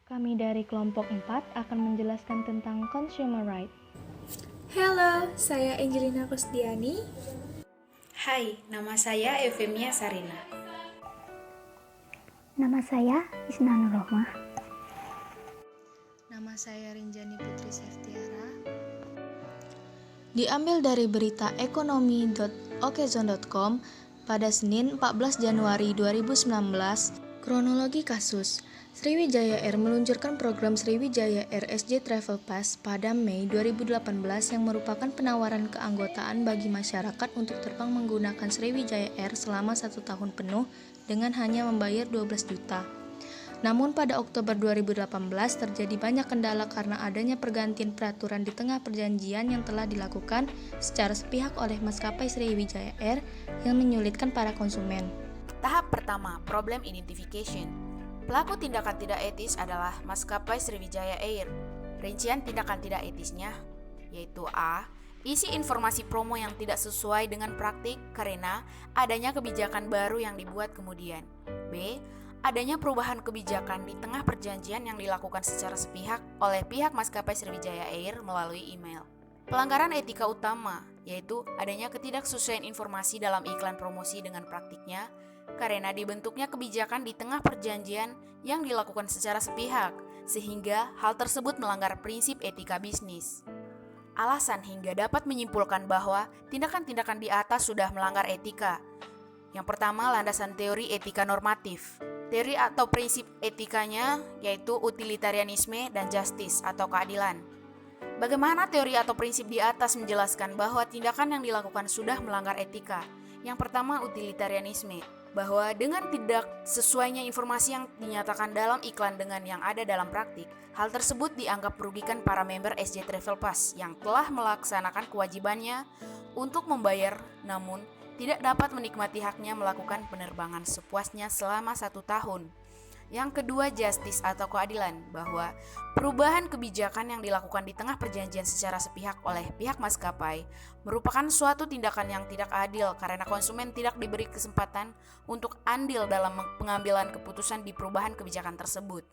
Kami dari kelompok 4 akan menjelaskan tentang consumer right. Halo, saya Angelina Kusdiani. Hai, nama saya Evemia Sarina. Nama saya Isna Nurrohmah. Nama saya Rinjani Putri Seftiara. Diambil dari berita ekonomi.okezone.com pada Senin 14 Januari 2019. Kronologi kasus. Sriwijaya Air meluncurkan program Sriwijaya Air SJ Travel Pass pada Mei 2018 yang merupakan penawaran keanggotaan bagi masyarakat untuk terbang menggunakan Sriwijaya Air selama 1 tahun penuh dengan hanya membayar 12 juta. Namun pada Oktober 2018 terjadi banyak kendala karena adanya pergantian peraturan di tengah perjanjian yang telah dilakukan secara sepihak oleh maskapai Sriwijaya Air yang menyulitkan para konsumen. Tahap pertama, problem identification. Pelaku tindakan tidak etis adalah maskapai Sriwijaya Air. Rincian tindakan tidak etisnya yaitu A. Isi informasi promo yang tidak sesuai dengan praktik karena adanya kebijakan baru yang dibuat kemudian. B. Adanya perubahan kebijakan di tengah perjanjian yang dilakukan secara sepihak oleh pihak maskapai Sriwijaya Air melalui email. Pelanggaran etika utama, yaitu adanya ketidaksesuaian informasi dalam iklan promosi dengan praktiknya, karena dibentuknya kebijakan di tengah perjanjian yang dilakukan secara sepihak, sehingga hal tersebut melanggar prinsip etika bisnis. Alasan hingga dapat menyimpulkan bahwa tindakan-tindakan di atas sudah melanggar etika. Yang pertama, landasan teori etika normatif. Teori atau prinsip etikanya yaitu utilitarianisme dan justice atau keadilan. Bagaimana teori atau prinsip di atas menjelaskan bahwa tindakan yang dilakukan sudah melanggar etika? Yang pertama, utilitarianisme, bahwa dengan tidak sesuainya informasi yang dinyatakan dalam iklan dengan yang ada dalam praktik, hal tersebut dianggap merugikan para member SJ Travel Pass yang telah melaksanakan kewajibannya untuk membayar namun tidak dapat menikmati haknya melakukan penerbangan sepuasnya selama 1 tahun. Yang kedua, justice atau keadilan, bahwa perubahan kebijakan yang dilakukan di tengah perjanjian secara sepihak oleh pihak maskapai merupakan suatu tindakan yang tidak adil karena konsumen tidak diberi kesempatan untuk andil dalam pengambilan keputusan di perubahan kebijakan tersebut.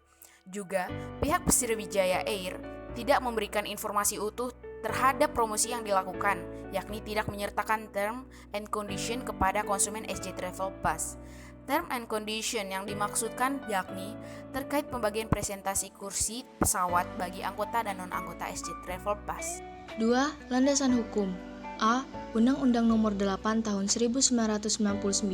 Juga, pihak Sriwijaya Air tidak memberikan informasi utuh terhadap promosi yang dilakukan, yakni tidak menyertakan term and condition kepada konsumen SJ Travel Pass. Term and condition yang dimaksudkan yakni terkait pembagian presentasi kursi pesawat bagi anggota dan non-anggota SJ Travel Pass. 2. Landasan hukum. A. Undang-Undang Nomor 8 Tahun 1999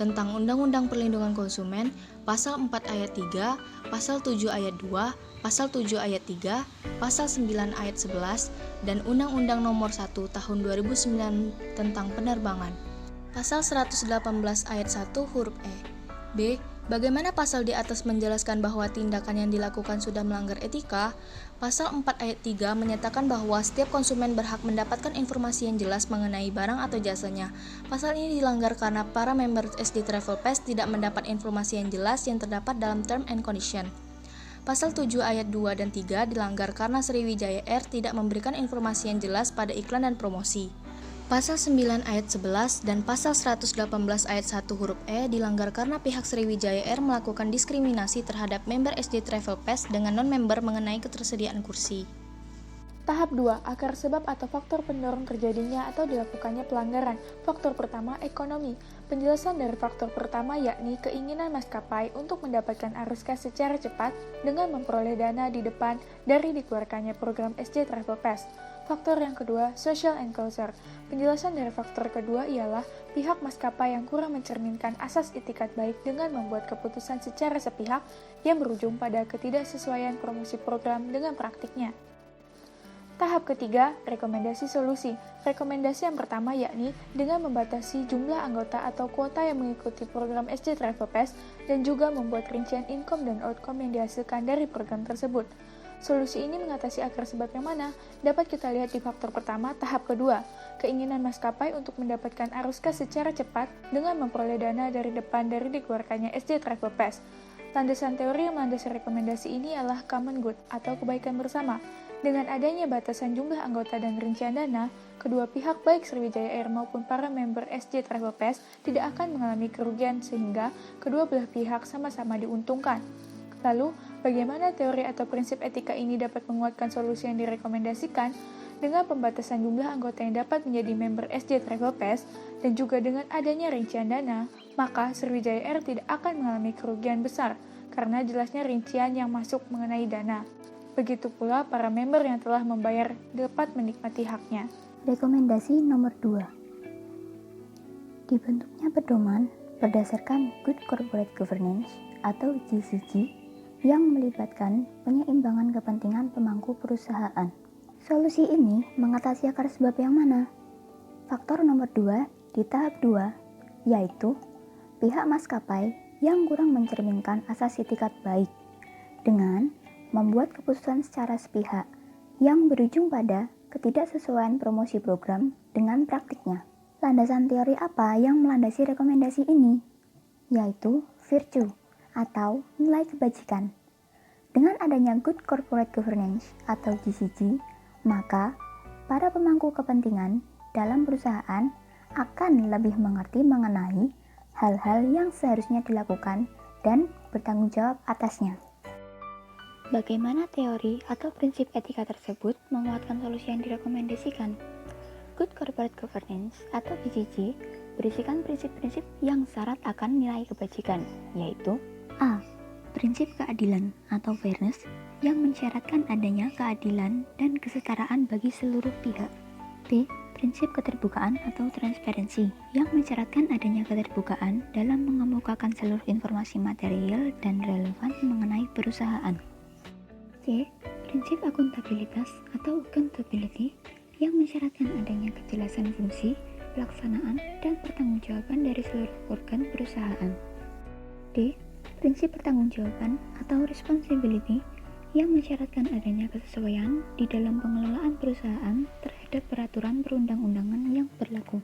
tentang Undang-Undang Perlindungan Konsumen, Pasal 4 Ayat 3, Pasal 7 Ayat 2, Pasal 7 Ayat 3, Pasal 9 Ayat 11, dan Undang-Undang Nomor 1 Tahun 2009 tentang Penerbangan. Pasal 118 Ayat 1 huruf E. B. Bagaimana pasal di atas menjelaskan bahwa tindakan yang dilakukan sudah melanggar etika? Pasal 4 ayat 3 menyatakan bahwa setiap konsumen berhak mendapatkan informasi yang jelas mengenai barang atau jasanya. Pasal ini dilanggar karena para member SD Travel Pass tidak mendapat informasi yang jelas yang terdapat dalam term and condition. Pasal 7 ayat 2 dan 3 dilanggar karena Sriwijaya Air tidak memberikan informasi yang jelas pada iklan dan promosi. Pasal 9 ayat 11 dan Pasal 118 ayat 1 huruf E dilanggar karena pihak Sriwijaya Air melakukan diskriminasi terhadap member SJ Travel Pass dengan non-member mengenai ketersediaan kursi. Tahap 2, akar sebab atau faktor pendorong terjadinya atau dilakukannya pelanggaran. Faktor pertama, ekonomi. Penjelasan dari faktor pertama yakni keinginan maskapai untuk mendapatkan arus kas secara cepat dengan memperoleh dana di depan dari dikeluarkannya program SJ Travel Pass. Faktor yang kedua, social and culture. Penjelasan dari faktor kedua ialah pihak maskapai yang kurang mencerminkan asas itikat baik dengan membuat keputusan secara sepihak yang berujung pada ketidaksesuaian promosi program dengan praktiknya. Tahap ketiga, rekomendasi solusi. Rekomendasi yang pertama yakni dengan membatasi jumlah anggota atau kuota yang mengikuti program SJ Travel Pass dan juga membuat rincian income dan outcome yang dihasilkan dari program tersebut. Solusi ini mengatasi akar sebab yang mana? Dapat kita lihat di faktor pertama, tahap kedua. Keinginan maskapai untuk mendapatkan arus kas secara cepat dengan memperoleh dana dari depan dari dikeluarkannya SJ Travel Pass. Landasan teori yang melandasi rekomendasi ini adalah common good atau kebaikan bersama. Dengan adanya batasan jumlah anggota dan rincian dana, kedua pihak baik Sriwijaya Air maupun para member SJ Travel Pass tidak akan mengalami kerugian sehingga kedua belah pihak sama-sama diuntungkan. Lalu, Bagaimana teori atau prinsip etika ini dapat menguatkan solusi yang direkomendasikan? Dengan pembatasan jumlah anggota yang dapat menjadi member SJ Travel Pass dan juga dengan adanya rincian dana, maka Sriwijaya Air tidak akan mengalami kerugian besar karena jelasnya rincian yang masuk mengenai dana. Begitu pula para member yang telah membayar dapat menikmati haknya. Rekomendasi nomor 2. Dibentuknya pedoman berdasarkan Good Corporate Governance atau GCG yang melibatkan penyeimbangan kepentingan pemangku perusahaan. Solusi ini mengatasi akar sebab yang mana? Faktor nomor 2 di tahap 2, yaitu pihak maskapai yang kurang mencerminkan asas itikat baik dengan membuat keputusan secara sepihak yang berujung pada ketidaksesuaian promosi program dengan praktiknya. Landasan teori apa yang melandasi rekomendasi ini? Yaitu virtue atau nilai kebajikan. Dengan adanya Good Corporate Governance atau GCG, maka para pemangku kepentingan dalam perusahaan akan lebih mengerti mengenai hal-hal yang seharusnya dilakukan dan bertanggung jawab atasnya. Bagaimana teori atau prinsip etika tersebut menguatkan solusi yang direkomendasikan? Good Corporate Governance atau GCG berisikan prinsip-prinsip yang syarat akan nilai kebajikan, yaitu A. Prinsip keadilan atau fairness yang mensyaratkan adanya keadilan dan kesetaraan bagi seluruh pihak. B. Prinsip keterbukaan atau transparansi yang mensyaratkan adanya keterbukaan dalam mengemukakan seluruh informasi material dan relevan mengenai perusahaan. C. Prinsip akuntabilitas atau accountability yang mensyaratkan adanya kejelasan fungsi, pelaksanaan, dan pertanggungjawaban dari seluruh organ perusahaan. D. Prinsip pertanggungjawaban atau responsibility yang mensyaratkan adanya kesesuaian di dalam pengelolaan perusahaan terhadap peraturan perundang-undangan yang berlaku.